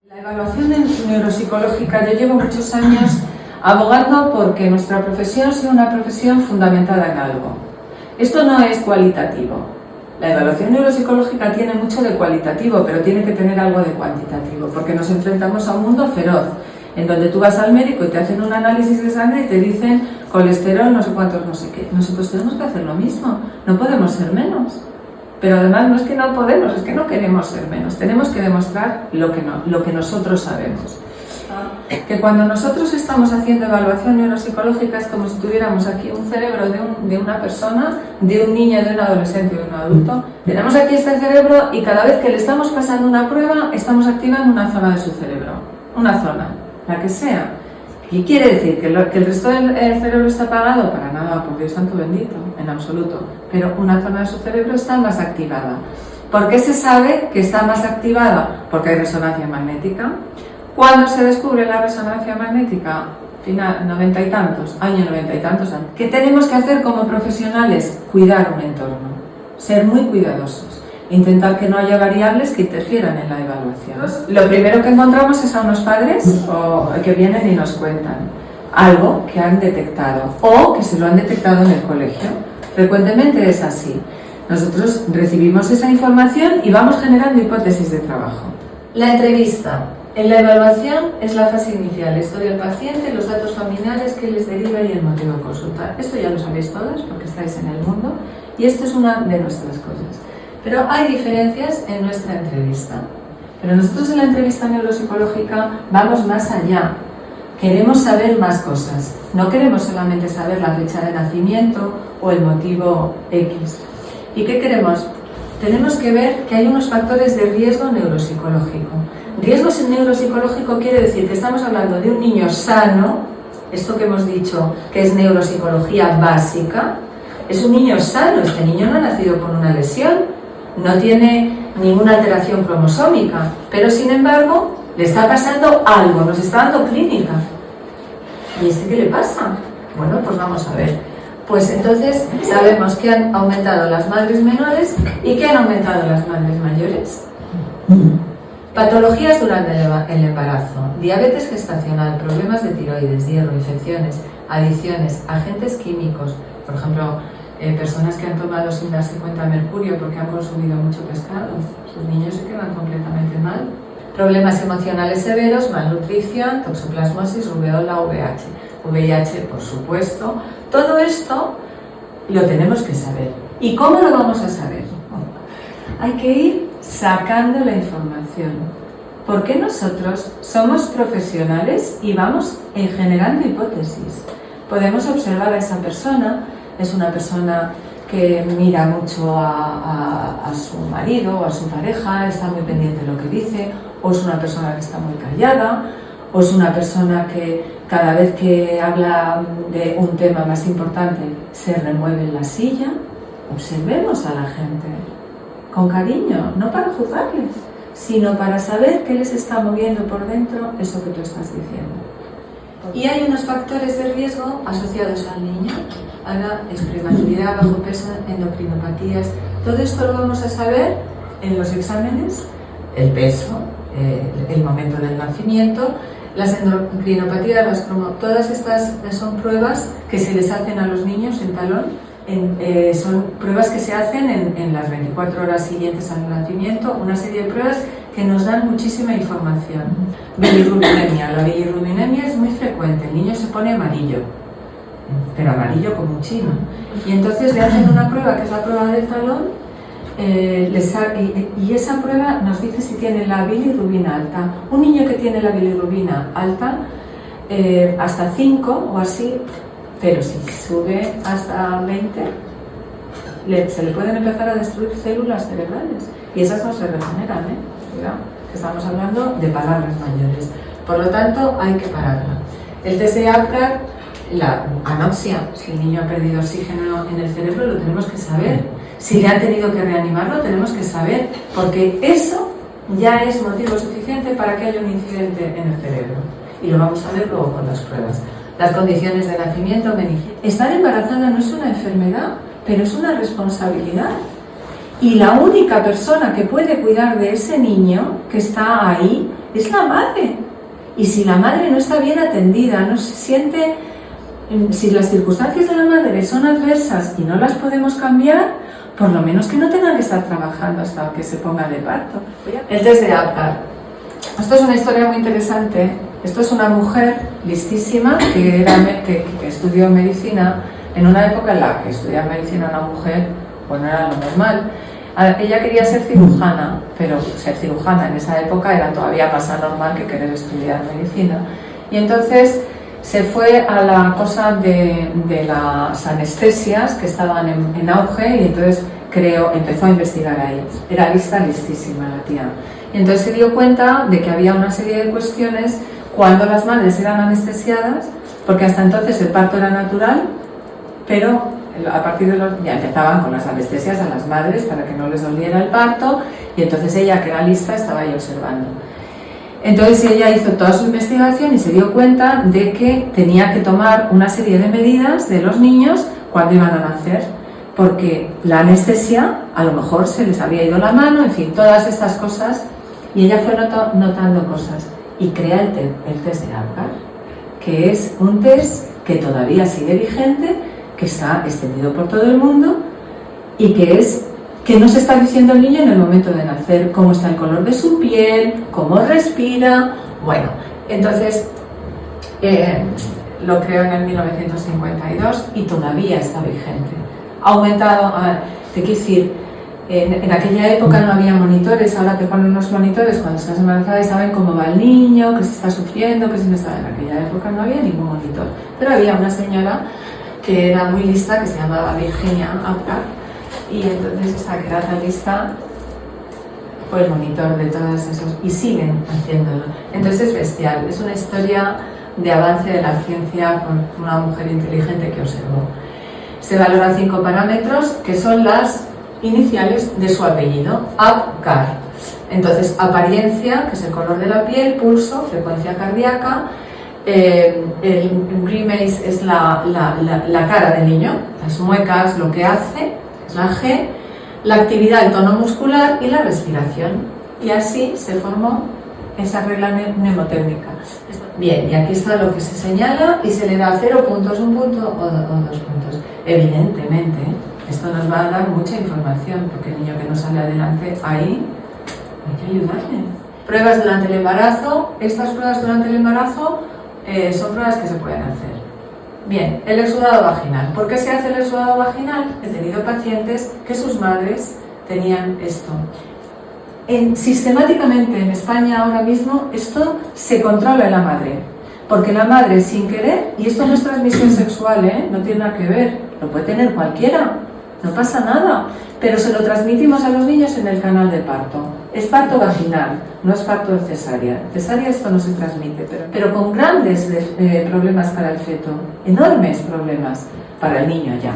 La evaluación neuropsicológica, yo llevo muchos años abogando porque nuestra profesión sea una profesión fundamentada en algo. Esto no es cualitativo. La evaluación neuropsicológica tiene mucho de cualitativo, pero tiene que tener algo de cuantitativo, porque nos enfrentamos a un mundo feroz, en donde tú vas al médico y te hacen un análisis de sangre y te dicen colesterol, no sé cuántos, no sé qué. Nosotros tenemos que hacer lo mismo, no podemos ser menos. Pero además no es que no podemos, es que no queremos ser menos. Tenemos que demostrar lo que nosotros sabemos. Que cuando nosotros estamos haciendo evaluación neuropsicológica es como si tuviéramos aquí un cerebro de una persona, de un niño, de un adolescente, de un adulto. Tenemos aquí este cerebro y cada vez que le estamos pasando una prueba estamos activando una zona de su cerebro. Una zona, la que sea. ¿Qué quiere decir? ¿Que el resto del cerebro está apagado? Para nada, por Dios santo bendito, en absoluto. Pero una zona de su cerebro está más activada. ¿Por qué se sabe que está más activada? Porque hay resonancia magnética. ¿Cuándo se descubre la resonancia magnética? Final, 90 y tantos, año 90 y tantos años. ¿Qué tenemos que hacer como profesionales? Cuidar un entorno, ser muy cuidadosos. Intentar que no haya variables que interfieran en la evaluación. Lo primero que encontramos es a unos padres que vienen y nos cuentan algo que han detectado o que se lo han detectado en el colegio. Frecuentemente es así. Nosotros recibimos esa información y vamos generando hipótesis de trabajo. La entrevista. En la evaluación es la fase inicial, la historia del paciente, los datos familiares que les deriva y el motivo de consulta. Esto ya lo sabéis todos porque estáis en el mundo y esto es una de nuestras cosas. Pero hay diferencias en nuestra entrevista. Pero nosotros en la entrevista neuropsicológica vamos más allá. Queremos saber más cosas. No queremos solamente saber la fecha de nacimiento o el motivo X. ¿Y qué queremos? Tenemos que ver que hay unos factores de riesgo neuropsicológico. Riesgo neuropsicológico quiere decir que estamos hablando de un niño sano, esto que hemos dicho que es neuropsicología básica, es un niño sano, este niño no ha nacido con una lesión, no tiene ninguna alteración cromosómica, pero sin embargo le está pasando algo, nos está dando clínica. ¿Y este qué le pasa? Bueno, pues vamos a ver. Pues entonces sabemos que han aumentado las madres menores y que han aumentado las madres mayores. Patologías durante el embarazo, diabetes gestacional, problemas de tiroides, hierro, infecciones, adicciones, agentes químicos, por ejemplo, personas que han tomado sin darse cuenta mercurio porque han consumido mucho pescado, sus niños se quedan completamente mal. Problemas emocionales severos, malnutrición, toxoplasmosis, rubeola, VIH, por supuesto. Todo esto lo tenemos que saber. ¿Y cómo lo vamos a saber? Hay que ir sacando la información. Porque nosotros somos profesionales y vamos generando hipótesis. Podemos observar a esa persona. Es una persona que mira mucho a su marido o a su pareja, está muy pendiente de lo que dice, o es una persona que está muy callada, o es una persona que cada vez que habla de un tema más importante se remueve en la silla. Observemos a la gente con cariño, no para juzgarles, sino para saber qué les está moviendo por dentro eso que tú estás diciendo. Y hay unos factores de riesgo asociados al niño, a la prematuridad, bajo peso, endocrinopatías. Todo esto lo vamos a saber en los exámenes, el peso, el momento del nacimiento, las endocrinopatías, todas estas son pruebas que se les hacen a los niños en talón, son pruebas que se hacen en las 24 horas siguientes al nacimiento, una serie de pruebas que nos dan muchísima información. Bilirrubinemia. La bilirrubinemia es muy frecuente, el niño se pone amarillo, pero amarillo como un chino. Y entonces le hacen una prueba que es la prueba del talón, y esa prueba nos dice si tiene la bilirrubina alta. Un niño que tiene la bilirrubina alta, hasta 5 o así, pero si sube hasta 20, se le pueden empezar a destruir células cerebrales y esas no se regeneran, Cuidado, que estamos hablando de palabras mayores. Por lo tanto, hay que pararla. El test de Apgar, la anoxia, si el niño ha perdido oxígeno en el cerebro, lo tenemos que saber. Si le han tenido que reanimarlo, tenemos que saber, porque eso ya es motivo suficiente para que haya un incidente en el cerebro. Y lo vamos a ver luego con las pruebas. Las condiciones de nacimiento, meningitis. Estar embarazada no es una enfermedad, pero es una responsabilidad. Y la única persona que puede cuidar de ese niño que está ahí es la madre. Y si la madre no está bien atendida, no se siente, si las circunstancias de la madre son adversas y no las podemos cambiar, por lo menos que no tenga que estar trabajando hasta que se ponga de parto. El test de Apgar. Esto es una historia muy interesante. Esto es una mujer listísima que estudió medicina en una época en la que estudiar medicina una mujer pues no era lo normal. Ella quería ser cirujana, pero ser cirujana en esa época era todavía más anormal que querer estudiar medicina. Y entonces se fue a la cosa de las anestesias que estaban en auge y entonces empezó a investigar ahí. Era listísima la tía. Y entonces se dio cuenta de que había una serie de cuestiones cuando las madres eran anestesiadas, porque hasta entonces el parto era natural, pero a partir de ya empezaban con las anestesias a las madres para que no les doliera el parto, y entonces ella, que era lista, estaba ahí observando. Entonces ella hizo toda su investigación y se dio cuenta de que tenía que tomar una serie de medidas de los niños cuando iban a nacer, porque la anestesia a lo mejor se les había ido la mano, en fin, todas estas cosas, y ella fue notando cosas y crea el test de Apgar, que es un test que todavía sigue vigente, que está extendido por todo el mundo y que nos está diciendo el niño en el momento de nacer cómo está el color de su piel, cómo respira. Bueno, entonces lo creó en el 1952 y todavía está vigente. Ha aumentado, te quiero decir, en aquella época no había monitores, ahora te ponen unos monitores cuando estás embarazada y saben cómo va el niño, que si está sufriendo, que si no está. En aquella época no había ningún monitor, pero había una señora que era muy lista, que se llamaba Virginia Apgar, y entonces esta que era tan lista fue el monitor de todos esos, y siguen haciéndolo. Entonces es bestial, es una historia de avance de la ciencia con una mujer inteligente que observó. Se valoran 5 parámetros que son las iniciales de su apellido, Apgar. Entonces, apariencia, que es el color de la piel, pulso, frecuencia cardíaca. El grimace es la cara del niño, las muecas, lo que hace, es la G, la actividad, el tono muscular y la respiración. Y así se formó esa regla mnemotécnica. Bien, y aquí está lo que se señala y se le da 0 puntos, 1 punto o 2 puntos. Evidentemente, esto nos va a dar mucha información, porque el niño que no sale adelante, ahí hay que ayudarle. Pruebas durante el embarazo. Estas pruebas durante el embarazo son pruebas que se pueden hacer. Bien, el exudado vaginal. ¿Por qué se hace el exudado vaginal? He tenido pacientes que sus madres tenían esto. Sistemáticamente en España ahora mismo esto se controla en la madre, porque la madre sin querer, y esto no es transmisión sexual, no tiene nada que ver, lo puede tener cualquiera, no pasa nada, pero se lo transmitimos a los niños en el canal de parto. Es parto vaginal, no es parto de cesárea. Cesárea esto no se transmite, pero con grandes problemas para el feto, enormes problemas para el niño ya.